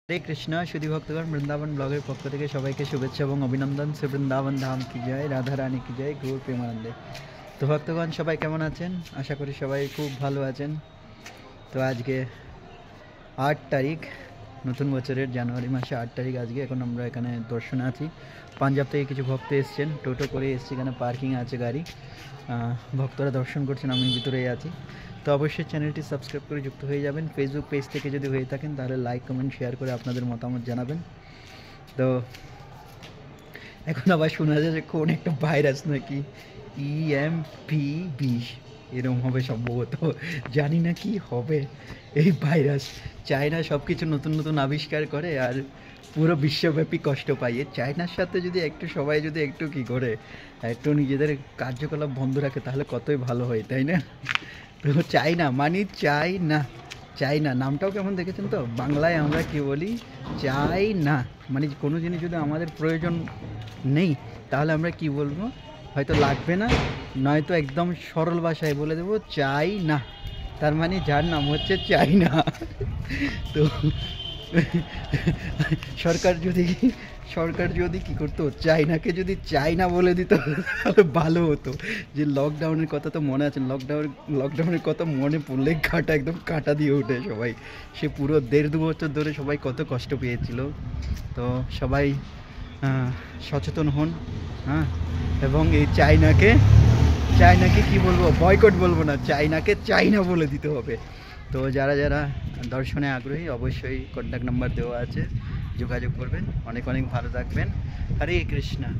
हरे कृष्णा शुद्धि भक्तगण वृंदावन ब्लॉगर पक्ष থেকে সবাইকে শুভেচ্ছা এবং অভিনন্দন। শ্রী বৃন্দাবন ধাম কি জয়, রাধা রানী কি জয়, গৌর প্রেমানন্দে। তো ভক্তগণ সবাই কেমন আছেন? আশা করি সবাই খুব ভালো আছেন। তো আজকে 8 তারিখ, নতুন বছরের জানুয়ারি মাসে 8 তারিখ আজকে। এখন আমরা এখানে দর্শনে আছি। পাঞ্জাব থেকে কিছু ভক্ত এসছেন, টোটো করে এসছি, এখানে পার্কিং আছে গাড়ি, ভক্তরা দর্শন করছেন, আমি ভিতরেই আছি। তো অবশ্যই চ্যানেলটি সাবস্ক্রাইব করে যুক্ত হয়ে যাবেন। ফেসবুক পেজ থেকে যদি হয়ে থাকেন তাহলে লাইক কমেন্ট শেয়ার করে আপনাদের মতামত জানাবেন। তো এখন আবার শোনা যাচ্ছে কোন একটা ভাইরাস নাকি EMP20 এরকম হবে সম্ভবত, জানি না কি হবে এই ভাইরাস। চায়না সব কিছু নতুন নতুন আবিষ্কার করে আর পুরো বিশ্বব্যাপী কষ্ট পায়। চায়নার সাথে যদি একটু সবাই যদি একটু কী করে একটু নিজেদের কার্যকলাপ বন্ধ রাখে তাহলে কতই ভালো হয়, তাই না? তো চায়না মানে চায়না, চায়না নামটাও কেমন দেখেছেন তো? বাংলায় আমরা কি বলি? চায়না মানে কোনো জিনিস যদি আমাদের প্রয়োজন নেই তাহলে আমরা কি বলবো? হয়তো লাগবে না, নয়তো একদম সরল ভাষায় বলে দেবো চাই না। তার মানে যার নাম হচ্ছে চায়না। তো সরকার যদি কি করতো, চায়নাকে যদি চায়না বলে দিত তাহলে ভালো হতো। যে লকডাউনের কথা তো মনে আছে, লকডাউনের কথা মনে পড়লে কাটা একদম কাটা দিয়ে ওঠে সবাই। সে পুরো 1.5-2 বছর ধরে সবাই কত কষ্ট পেয়েছিল। তো সবাই সচেতন হন, হ্যাঁ। এবং এই চায়নাকে কি বলবো, বয়কট বলবো না, চায়নাকে চায়না বলে দিতে হবে। তো যারা যারা দর্শনে আগ্রহী অবশ্যই কন্ট্যাক্ট নাম্বার দেওয়া আছে, যোগাযোগ করবেন। অনেক অনেক ভালো থাকবেন। হরে কৃষ্ণা।